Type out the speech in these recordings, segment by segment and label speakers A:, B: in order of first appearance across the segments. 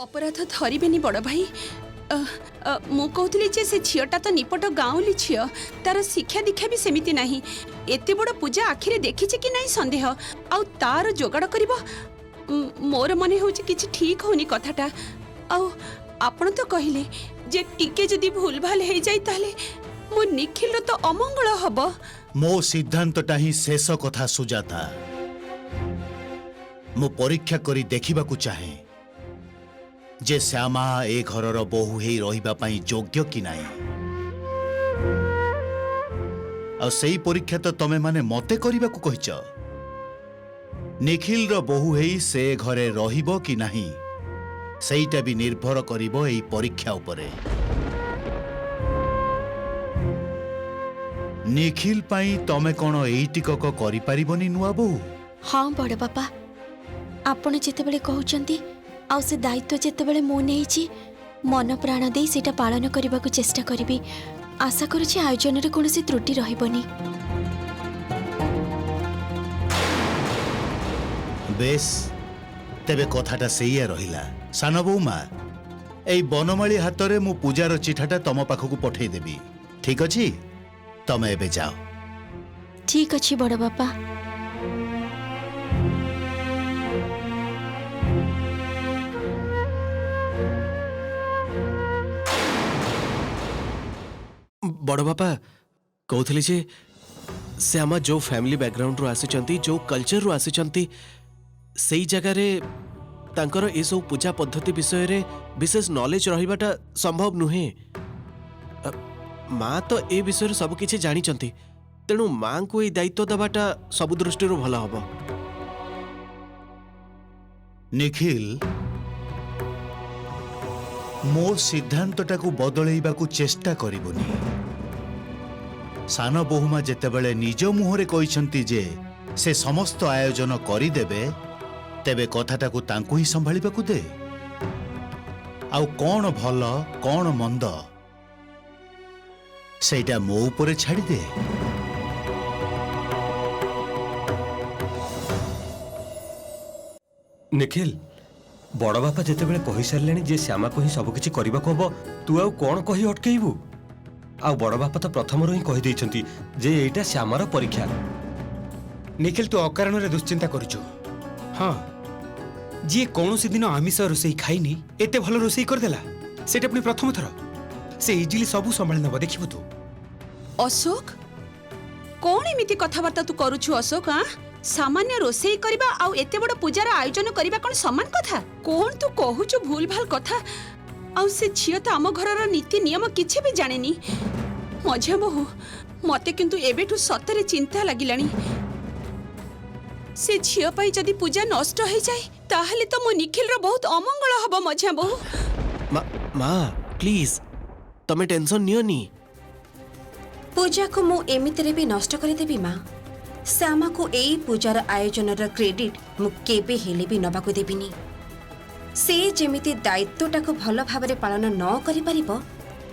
A: अपराध धरबेनी बड़ भाई। मु कहूली जे से झीटा तो निपट गाँवली झी तार शिक्षा दीक्षा भी सेमिति नहीं। एते बड़ पूजा आखिरे देखी कि नहीं संदेह आउ तार जोगाड़ करिबो मोर मने होची किछि ठीक होनी कथाटा। आउ आपण तो कहिले जे टिके जदी भूल भाल हे जाई ताले मो निखिल तो अमंगल हबो।
B: मो सिद्धांतटा ही शेष कथा सुजाता। मु परीक्षा करी देखिबा को चाहे जे श्यामा ए घरर बहु हेई रहिबा पई योग्य कि नाही। आ सेई परीक्षा तो तमे माने मते करिबा को कहिच। निखिल रो बहु हेई से घरे रहिबो कि नाही सेईटा भी निर्भर करिबो एई परीक्षा उपरे। निखिल पई तमे कोन एई टिकक करि परिबोनी नुआ बहु?
C: हाँ बड़ बापा आपण जेतेबेले कहउचंती आ से दायित्व जेतेबेले मो नेइची मन प्राण दे सेटा पालन करबा को चेष्टा करबी। आशा करूची आयोजन रे कोनोसी त्रुटि रहिबोनी।
B: बेस तेबे कथाटा सेइया रहिला। सान बौमा एई बनमाली हातरे मु पूजार चिठाटा तम पाखकु पठेई देबी। ठीक अछि तमे एबे जाओ।
C: ठीक अछि बड़ बापा।
D: बड़ बापा कहते जे से आम जो फैमिली बैकग्राउंड रू आसी जो कल्चर रू आसी से जगार तांकर ए सब पूजा पद्धति विषय रे विशेष नॉलेज रहिबाटा संभव नुहे। माँ तो ए विषय रे सब किछि जानी चंती तेणु माँ को ए दायित्व दबाटा सब दृष्टि रू भला हबो।
B: निखिल मो सिद्धांतटा को बदलैबा को चेष्टा करिबोनी। सान बहुमा जेतेबेले निज मुहरे कहिसंती जे से समस्त आयोजन करि देबे तेबे कथाटा को तांकु ही संभाळिबा को दे। आउ कोन भल कोन मंद सेटा मो ऊपर छाड़ी दे।
E: निखिल बड़ बापा जेतेबेले कहि सारलेनी जे श्यामा को ही सब किछि करबा को हबो तू आउ कोन कहि अटकेइबू। आ बड़ बापा तो प्रथम ही कहि दैछंती जे एटा श्यामार परीक्षा।
F: निखिल तू अकारण रे दुश्चिंता करूछु। हाँ जी कौनसी दिन आमिष रोसई खाइनी एते भल रोसई कर देला सेटा अपनी प्रथम थर से इजिली सबु संभाली नब देखिबु तू।
A: अशोक कौन एमिति कथाबार्ता तू करूछु अशोक? हाँ सामान्य रोसई करबा आउ एते बड़ पूजार आयोजन करबा कोन समान कथा? कोन तू कहूछु भूल भाल कथा? आउ से झियो तो आम घरर नीति नियम किछि भी जानेनी। मझिया बहु मते किंतु एबेठु सतरे चिंता लागिलानी। से झियो पई जदी पूजा नष्ट हो जाए ताहले तो मो निखिल रो बहुत अमंगल हबो। मझिया बहु
D: माँ प्लीज तमे टेंशन नियोनी।
C: पूजा को मु एमितरे भी नष्ट कर देबी माँ। श्यामा को एई पूजार आयोजन र क्रेडिट मु केबे हेले भी नबा को देबिनी। से जेमिति दायित्वटा को भल भाबरे पालन न करि परिबो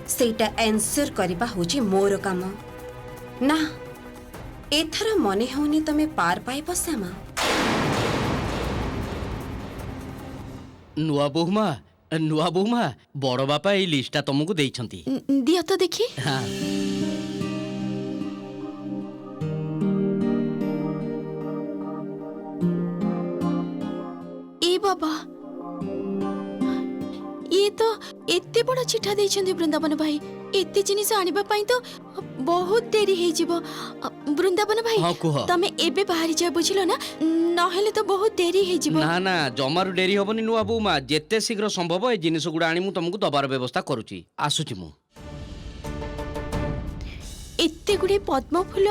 C: सेटा एन्सर करबा होची मोर काम ना। एथर मने होनी तमे पार पाइबो श्यामा।
G: नुआ बहुमा बड़ बापा ए लिस्टा तुमको देइछंती।
C: दिया तो देखी।
G: हाँ
C: ए बाबा ये तो एते बड़ा चिठा देइछंती वृंदावन भाई। एते जिनिस आनिबा पई तो बहुत देरी हे जिवो। वृंदावन भाई
G: हाँ कुह।
C: तमे एबे बाहरी जा बुझिलो ना नहेले तो बहुत देरी हे जिवो।
G: ना ना जमारू डेरी हबनी नुआ बहुमा जेते शीघ्र संभव ए जिनिस गुडा आनी मु तुमको दबार व्यवस्था करूची। आसुची मु।
C: एते गुडे पद्म फूल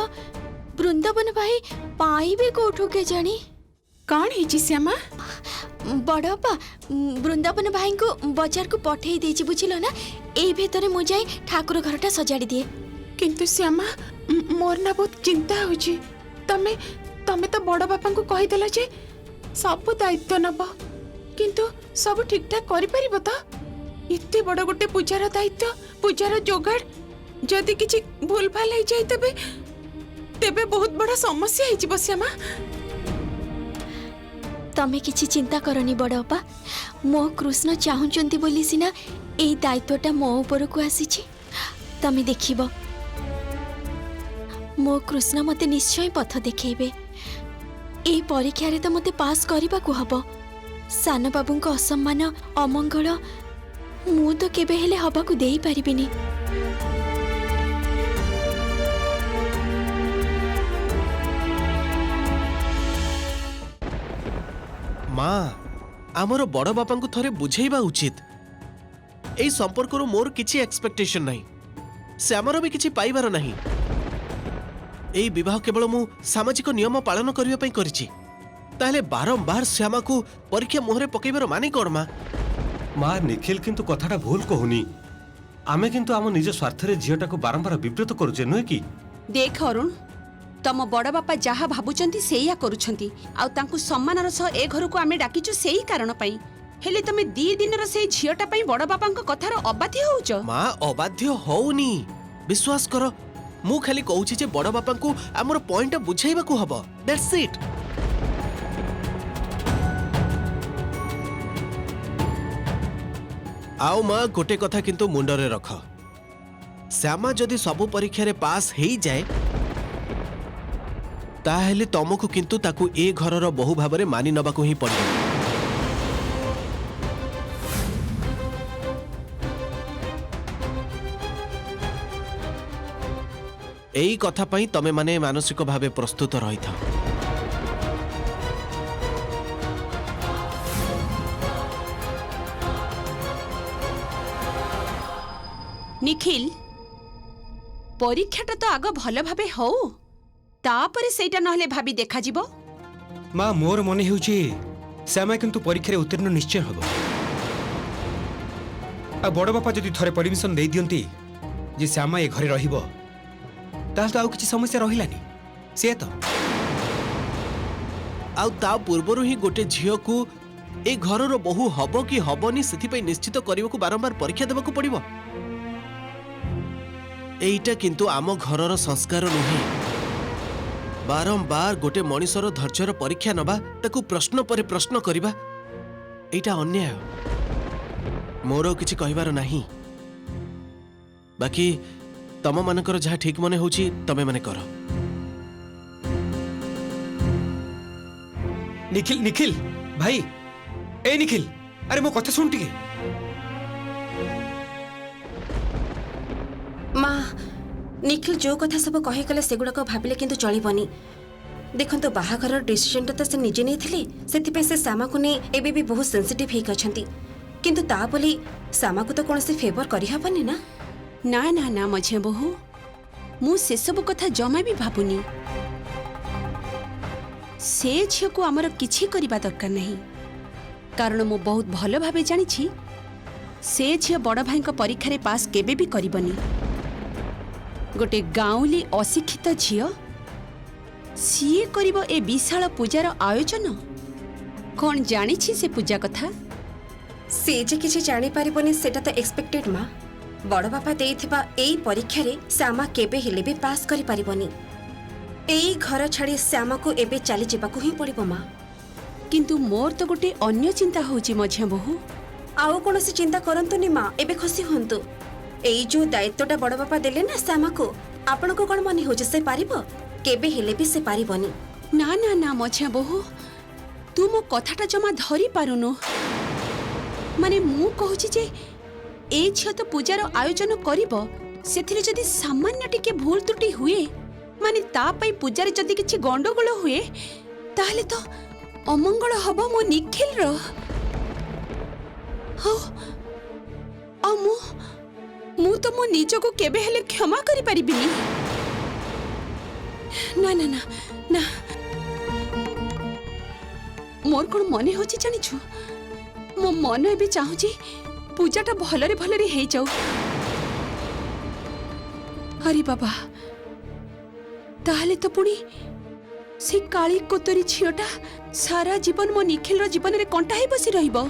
C: वृंदावन भाई पाइबे कोठो के जानी?
A: कौन है श्यामा?
C: बड़पा वृंदावन भाई को बाजार को पठे देछि बुझिलो ना। ए भीतर मु जाई ठाकुर घरटा सजाड़ी दिए।
A: किंतु श्यामा मोर ना बहुत चिंता होची। तमे तमे तो बड़ बापा को कहि देला जे सब दायित्व नब किंतु सब ठीक ठाक करि परिबो तो? इत्ते बड़ गोटे पूजार दायित्व पूजार जोगाड़ जदि किछि भूल भाल हो जाए तेबे बहुत बड़ा समस्या है श्यामा।
H: तमे किछि चिंता करनी बड़ बापा मो कृष्ण चाहुचंती बोली सिना एई दायित्वटा मो ऊपर को आसीछि तमे देखिबो मो कृष्ण मते निश्चय पथ देखेबे एई परीक्षा रे तो मते पास करबा को हबो सान बाबूंको असम्मान अमंगल मु तो केबे हेले हबा को देई परिबिनी
D: माँ आमर बड़ बापा को थरे बुझेइबा उचित एई संपर्क मोर किछि एक्सपेक्टेशन नहीं श्यामर भी किछि पाइबार नहीं एई विवाह केवल मु सामाजिक नियम पालन करबा पई करिछि ताहले बारंबार श्यामा को परीक्षा मुहरे पकेइबार माने कोन माँ
E: माँ निखिल किंतु कथाटा भूल कहूनी आमे किंतु आम निज स्वार्थरे झीटा को बारंबार विब्रत करुचे नुहे कि
A: देख अरुण तम बड़ बापा जहा भाबुचंती सेया करूछंती आउ तांकु सम्मानर सह ए घर को आमे डाकिचु सेही कारण पई हेले तमे 2 दिनर सेही झियटा पई बड़ बापांक कथार अबाध्य होउच
D: माँ अबाध्य होउनी विश्वास कर मु खाली कहूछि जे बड़ बापा को हमर पॉइंट बुझाइबा को हबो दैट्स इट आओ माँ गोटे कथा किंतु मुंडरे रख श्यामा जदि सबु परीक्षा रे पास हेई जाए ताहेले तमको किंतु ताकू ए घरर बहु भाबरे मानि नबाकू ही पड़िबो एई कथा पई तमे माने मानसिक भावे प्रस्तुत रही था
A: निखिल परीक्षाटा तो आग भल भाबे हो तापरे सेटा नहले भाबी देखा जिवो
F: माँ मोर मने हेउची श्यामा किंतु परीक्षा रे उत्तीर्ण निश्चय हबो आ बड़ बापा जदि थरे परमिशन दे दियंती जे श्यामा ए घरे रहिबो ताल तो आउ किछि समस्या रहिलानी से तो
D: आउ ता पूर्वरु ही गोटे झियो को ए घरर बहु हबो कि हबोनी सेथि पई निश्चित करिवो को बारंबार परीक्षा देबा को पड़िबो एइटा किंतु आम घरर संस्कार नुहे बारंबार गोटे मनीषर धैर्यर परीक्षा नबा ताकू प्रश्न पर प्रश्न करबा एइटा अन्याय मोर किछि कहिबार नाही बाकी तम मानकर जहा ठीक मने होची तमे माने करो
F: निखिल निखिल भाई ए निखिल अरे मो कथा सुन टिके
C: माँ निखिल जो कथा सब कही गले सेगुड़ाक भाविले किंतु चलिबनी देखंतु बाहाघर डिसीजन तो से निजे नहीं थिले सेतिपे से श्यामा को नहीं एबे भी बहुत सेंसिटिव हेक अछंती किंतु ता बोली श्यामा को तो कौन से फेवर करि हबनी ना
A: ना ना ना मझे बहु मु से सब कथा जमा भी भाबुनी से झियो को हमर किछि करिबा दरकार नहीं कारण मु बहुत भल भाबे जानि छी से झियो बड़ भाई को परीक्षा रे पास केबे भी करिबनी गोटे गाउली अशिक्षित झियो सीए करिबो ए विशाल पूजार आयोजन कौन जानी छी से पूजा कथा
C: से जे किछि जानि पारिबनी सेटा तो एक्सपेक्टेड माँ बड़ बापा देइथिबा एई परीक्षा रे श्यामा केबे हेले भी पास करि पारिबनी एई घर छाड़ी श्यामा को एबे चली जेबाकू ही पड़िबो माँ
A: किंतु मोर तो गोटे अन्य चिंता होची मझे बहु
C: आउ कौन सी चिंता करंतुनी माँ एबे खुशी हुंतु एई जो दायित्वटा बड़ बापा देले ना श्यामा को आपण को कौन मनी होजे से पारिबो केबे हेले भी से पारिबनी
A: ना ना ना मझे बहु तू मो कथाटा जमा धरी पारुनु माने मु कहूची जे ए झियो तो पूजार आयोजन करिबो सेथिरे जदि सामान्य टिके भूल त्रुटि हुए माने ता पई पूजार जदि किछि गंडगोल हुए ताहले तो अमंगल हबो मो निखिल रो हो आ मु तो मो निज को केबे हेले क्षमा करि परिबिनी ना ना ना ना मोर कोन मने होची जानि छु मो मन एबे चाहूची पूजाटा भलरे भलरे हे जाऊ अरे बाबा ताहले तो पुणी से काली कोतरी झियोटा सारा जीवन मो निखिल रो जीवन रे कंटा ही बसी रहिबो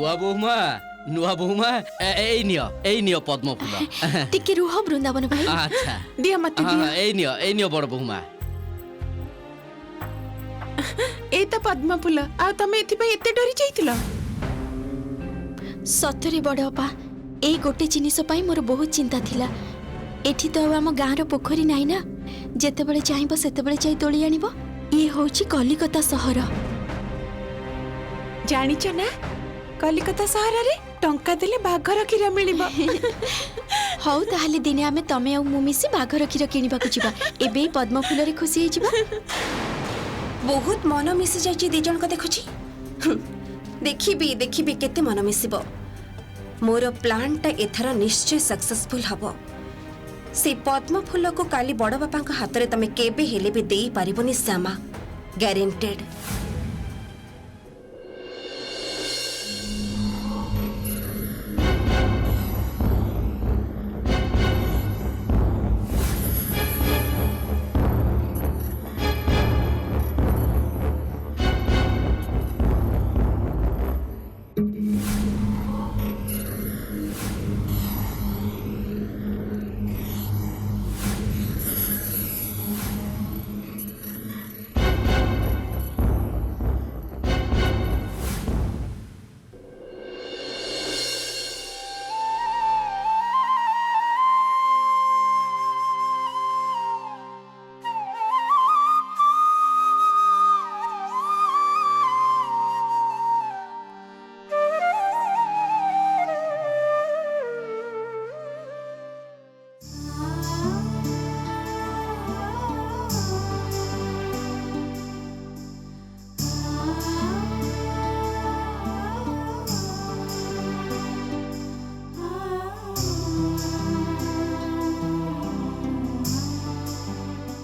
G: ନୂଆ ବୋହୁମା ଏଇ ନିଅ ପଦ୍ମ ଫୁଲ
H: ଟିକେ ରୁହ ବୃନ୍ଦାବନ ଭାଇ।
G: ଆଚ୍ଛା
A: ଦିଅ ମତେ ଦିଅ।
G: ଏଇ ନିଅ ବଡ ବୋହୁମା।
A: ଏଇ ତ ପଦ୍ମ ଫୁଲ। ଆଉ ତମେ ଏଥିପାଇଁ ଏତେ ଡରି ଯାଇଥିଲ?
H: ସତରେ ବଡ଼ ଅପା, ଏଇ ଗୋଟେ ଜିନିଷ ପାଇଁ ମୋର ବହୁତ ଚିନ୍ତା ଥିଲା। ଏଠି ତ ଆଉ ଆମ ଗାଁର ପୋଖରୀ ନାହିଁ ନା, ଯେତେବେଳେ ଚାହିଁବ ସେତେବେଳେ ଯାଇ ତୋଳି ଆଣିବ। ଇଏ ହଉଛି କଲିକତା ସହର।
A: ଜାଣିଛ ନା, କଲିକତା ସହରରେ ଟଙ୍କା ଦେଲେ ବାଘର କ୍ଷୀର ମିଳିବ।
H: ହଉ ତାହେଲେ ଦିନେ ଆମେ ତମେ ଆଉ ମୁଁ ମିଶି ବାଘର କ୍ଷୀର କିଣିବାକୁ ଯିବା। ଏବେ ଏଇ ପଦ୍ମ ଫୁଲରେ ଖୁସି ହେଇଯିବା।
C: ବହୁତ ମନ ମିଶି ଯାଇଛି ଦି ଜଣଙ୍କ ଦେଖୁଛି। ଦେଖିବି ଦେଖିବି କେତେ ମନ ମିଶିବ। ମୋର ପ୍ଲାନ୍ଟା ଏଥର ନିଶ୍ଚୟ ସକ୍ସେସଫୁଲ ହବ। ସେ ପଦ୍ମ ଫୁଲକୁ କାଲି ବଡ଼ ବାପାଙ୍କ ହାତରେ ତମେ କେବେ ହେଲେ ବି ଦେଇ ପାରିବନି ଶ୍ୟାମା, ଗ୍ୟାରେଣ୍ଟେଡ୍।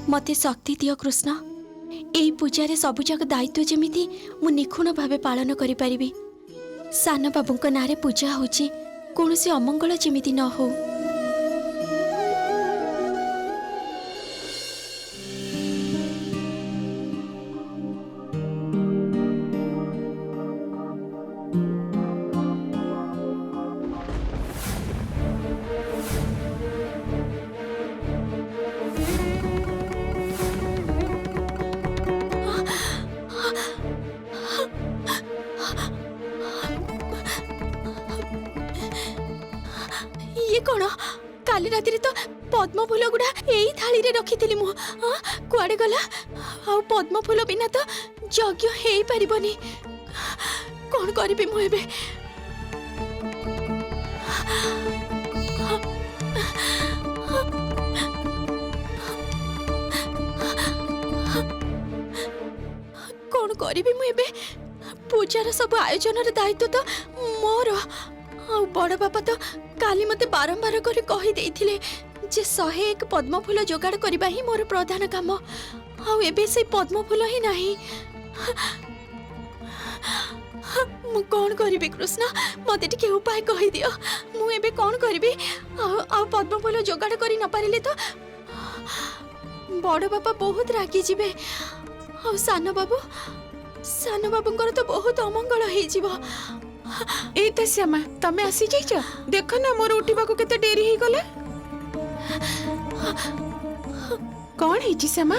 H: मते शक्ति दियो कृष्ण। एई पूजारे सबुजाक दायित्व जेमिति मु निखुण भावे पालन करि परिबि। सान बाबूंक नारे पूजा होची, कोनोसी अमंगल जेमिति न हो। ये कौन? काली राति तो पद्म फूल गुड़ा यही थाली रे रखी मु कुआड़े गला? आ पद्म फूल बिना तो यज्ञ हो पारिबनी। कौन करिबी मु एबे? कौन करिबी मु एबे? पूजार सब आयोजन दायित्व तो मोर। बड़ बापा तो काली मते बारंबार कर कही देथिले जे 101 पद्म फूल जोगाड़ करबा ही मोर प्रधान काम। आ एबे से पद्म फूल ही नाही। मु कौन करिबी कृष्ण? मते टिके उपाय कहि दियो। मु एबे कौन करिबी? आ पद्म फूल जोगाड़ करि न पारिले तो बड़ बापा बहुत रागी जिबे। आ सानो बाबूंकर तो बहुत अमंगल हो जीवो।
A: ए तो श्यामा, तमे आसी जाइछ। देखो ना मोर उठिबा को केते देरी ही गला। कौन है जी श्यामा?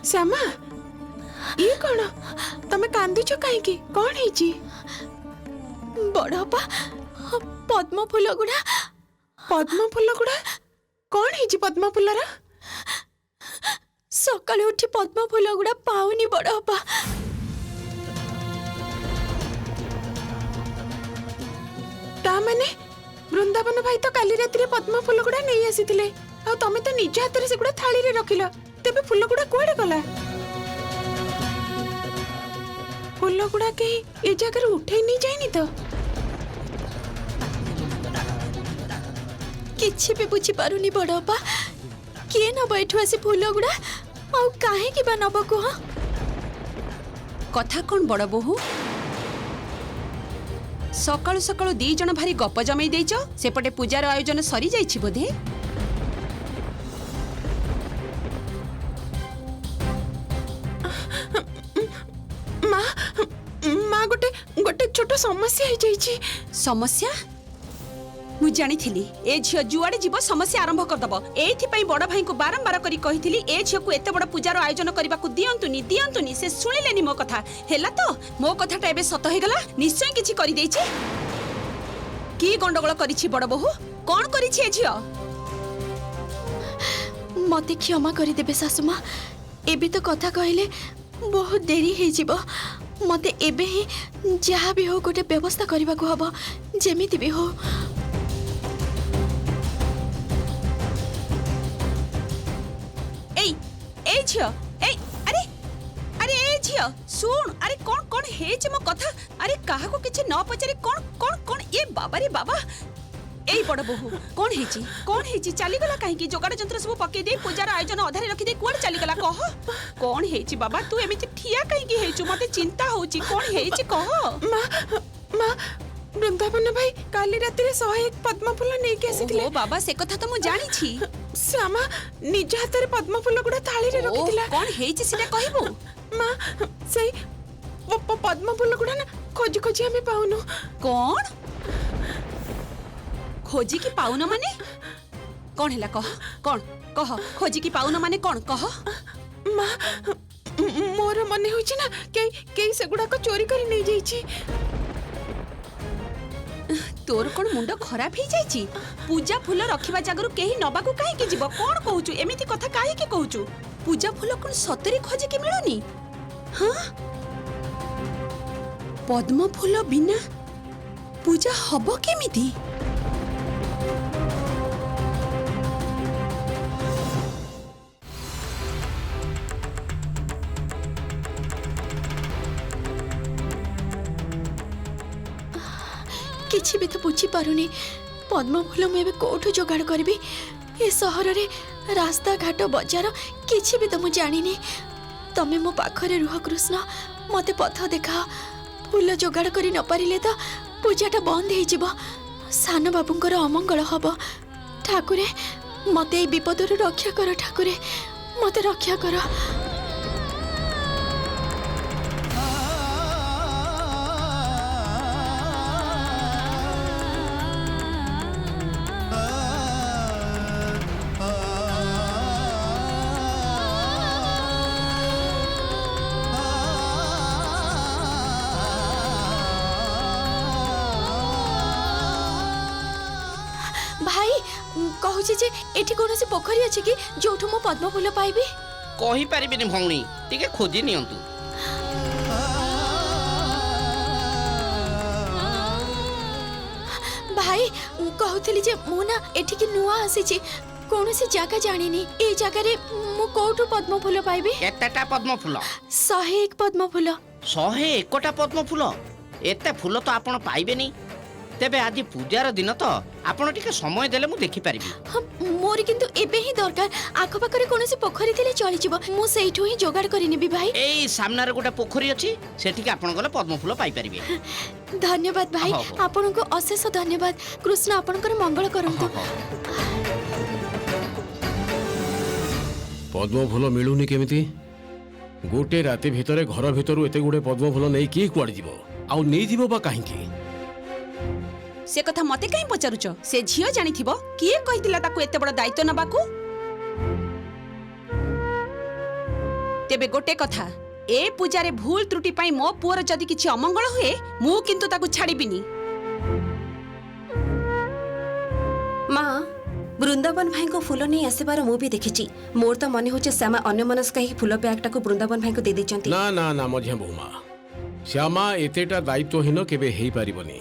A: श्यामा, ये कौन? तमे कांदुछ काहे की? कौन है जी?
H: बड़पा पद्म फूल गुड़ा।
A: पद्म फूल गुड़ा कौन है जी? पद्म फूलरा
H: सकाळे उठी पद्म फूल गुड़ा पाउनी बड़पा।
A: ता माने वृंदावन भाई तो काली रात्रि पद्म फूल गुड़ा नहीं आसीथिले। आ तमे तो निज हाथ से गुड़ा थाली रे रखिलो। तेबे फूल गुड़ा कुआडे गला? फूल गुड़ा के ए जगह उठे नहीं जाइनी तो?
H: किछि भी बुझी पारुनी बड़पा। किए न बैठु आसी फूल गुड़ा आउ काहे कि बा नब को?
A: कथा कौन बड़ बोहू? सकाळु सकाळु दी जण भारी गप जमाई देइछ। सेपटे पूजार आयोजन सरी जाइछि बोधे। माँ गोटे समस्या हो जाइछि समस्या मु जानिथिली ए झियो जुआडे जीव समस्या आरंभ करदब एथि पई बड़ भाई को बारंबार करी कहिथिली ए झियो को एते बड़ पूजार आयोजन करबा को दियंतुनी से सुनिलेनी मो कथा हेला तो मो कथाटा एबे सत हो गला निश्चय किछि करि देछि की गंडगोल करिछि बड़ बहु कोन करिछि ए झियो
H: मते क्षमा करी देबे सासुमा एबे तो कथा कहले बहुत देरी हे जीव मते एबे ही जहाँ भी हो गोटे व्यवस्था करबा को हबो जेमिति भी हो
A: ए झियो ए अरे अरे ए झियो सुन अरे कोन कोन हेछि मो कथा अरे काहा को किछि न पचारे कोन कोन कोन ए बाबा रे बाबा ए बड़ बहु कोन हेछि चाली गला काहे की जोगाड़ जंत्र सब पके दे पूजार आयोजन अधारे रखि दे कोन चाली गला कह कोन हेछि बाबा तू एमिति ठिया काहे की हेछु मते चिंता होछि कोन हेछि कह
I: माँ वृंदावन भाई काली राति रे 101 पद्म फूल नहीं के आसीथिले
A: ओ बाबा से कथा तो मु जानि छी
I: श्यामा निज हाथ रे पद्म फूल गुडा थाली रे रखिथिला
A: कोन हेछि सिना कहबो
I: माँ सही पद्म फूल गुडा ना खोजी खोजी हमें पाउनु
A: कोन खोजी की पाउन माने कोन हैला कह कोन कह खोजी की पाउन माने कोन कह
I: माँ मोर मने होछि ना के से गुडा को चोरी करी नहीं जाइछि
A: तोर कोन मुंड खराब ही जाइछि पूजा फूल रखिबा जागरु केही नबाकू काहे के जीव कोन कहूचु एमिति कथा काहे के कहूचु पूजा फूल कोन सतरी खोजे के मिलुनी हां पद्म फूल बिना पूजा हबो केमिति
H: किछि भी तो बुझी पारुनी पद्म फूल मु एबे कोठु जोगाड़ करबी ए सहर रे रास्ता घाट बाजार किछि भी तो मु जानिनी तमे मो पाखरे रुह कृष्ण मते पथ देखा फूल जोगाड़ करी न पारिले तो पूजाटा बंद हे जिवो सान बाबूंकर अमंगल हबो ठाकुरे मते ए विपदरु रक्षा कर ठाकुरे मते रक्षा कर भाई कहूची जे एठी कोनोसी पोखरी अछि कि जोठु मो पद्म फूल पाइबी
G: कहि परिबिनी भौणी टिके खोजी नियंतु
H: भाई कहूथली जे मु ना एठी कि नुआ आसीची कोनोसी जागा जानिनी ए जागा रे मु कोठु पद्म फूल पाइबी
G: केतेटा पद्म फूल
H: 101 पद्म फूल
G: 101टा पद्म फूल एते फूल तो आपण पाइबेनी तेबे आज पूजार दिन तो आपण टिके समय देले मु देखि परिबी
H: मोर किंतु एबे ही दरकार आखो पाखरे कोनोसी पोखरी थिले चली जिवो मु सेइठु ही जोगाड़ करिनी बी भाई
G: एई सामना रे गोटा पोखरी अछि सेठी के आपण गले पद्म फूल पाइ परिबे
H: धन्यवाद भाई
G: हो।
H: आपन को अशेष धन्यवाद कृष्ण आपनकर मंगल करंतु
J: पद्म फूल मिलुनी केमिति गोटे राति भितरे घर भितरु एते गुडे पद्म फूल नै की कुआडी जीवो आउ नै जीवो बा काहेकि
A: से कथा मते काई पचारुच से झियो जानिथिबो किए कहितिला ताकू एते बड़ दायित्व नबाकू तेबे गोटे कथा ए पूजारे भूल त्रुटि पाई मो पुअर जदि किछि अमंगल हुए मु किंतु ताकू छाड़ीबिनी
C: माँ वृंदावन भाई को फूल नहीं आसबार मु भी देखिची मोर तो मन होचे श्यामा अन्य मनस कही फूल बैगटा को वृंदावन भाई को दे देचंती
J: ना ना ना मझे बहुमा श्यामा एतेटा दायित्वहीन केबे हेई पारिबनी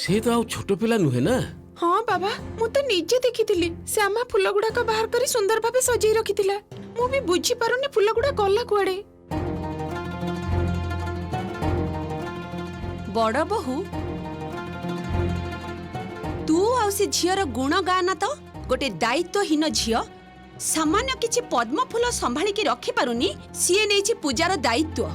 J: से तो आउ छोट पिला नुहे ना
I: हाँ बाबा मु तो निजे देखिथिली श्यामा फूल गुडा को बाहर करी सुंदर भाबे सजई रखिथिला मु भी बुझी पारुनी फूल गुडा गला कुआडे
A: बड़ बहु तू आउ से झियर गुण गाना तो गोटे दायित्वहीन झियो सामान्य किछि पद्म फूल संभाली के रखि पारुनी सीए नेछि पूजार दायित्व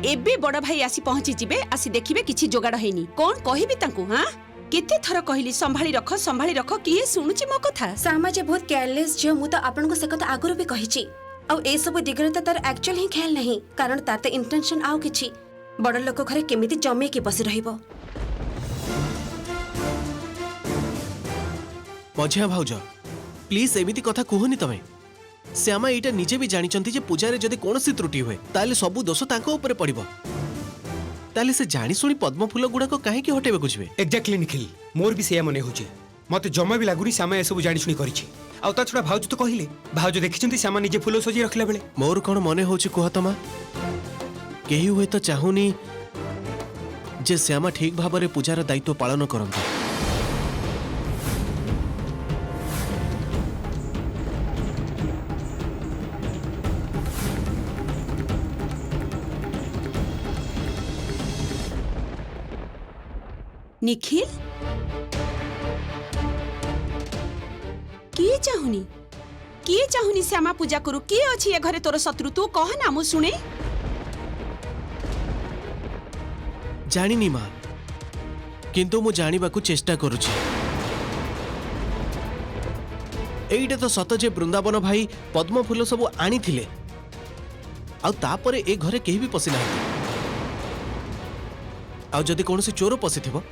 A: एबे बड़ भाई आसी पहुंची जिबे आसी देखिबे किछि जोगाड़ हेनी कोन कहिबी तांकू हां केते थर कहली संभाली रख किए सुनुची मो कथा
C: श्यामा जे बहुत केयरलेस झियो मु तो आपन को से कथा आगुरु भी कहिची आ ए सब दिगरे त तार एक्चुअल ही ख्याल नहीं कारण तार त इंटेंशन आउ किछि बड़ लोक घरे केमिति जमेकी बसी रहिबो।
D: मझिया भाउज प्लीज एमिति कथा कुहनी तमे। श्यामा एटा निजे भी जानिचंती जे पूजारे जदि कोनोसी त्रुटि हुए ताले सबु दोष तांको ऊपर पड़िबो। ताले से जानी सुनी पद्म फूल गुडा को काहे की हटेबे कुछबे।
F: एक्जाक्टली निखिल, मोर भी सेया मने होचे। मते जमा भी लागुनी श्यामा ए सब जानि सुनी करिछि। आ ता छुडा भाउज तो कहिले भाउज देखिचंती श्यामा निजे फूल सजी रखला बेले।
D: मोर कोन मने होची कुह तमा। केही हुए तो चाहुनी जे श्यामा ठीक भाबरे पूजार दायित्व पालन करंती।
A: निखिल किए चाहुनी श्यामा पूजा करू? किए अछि ए घरे तोर शत्रु? तू कह ना मु सुने।
D: जानिनी माँ, किंतु मु जानिबाकू चेष्टा करुछि। एइटा तो सत जे वृंदावन भाई पद्म फूल सब आनी थिले आउ तापरे ए घरे केही भी पसि नाही। आउ जदि कोनोसी चोर पसिथिबो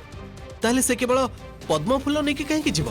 D: ताले से केवल पद्म फूल नेकी काहे की जीव।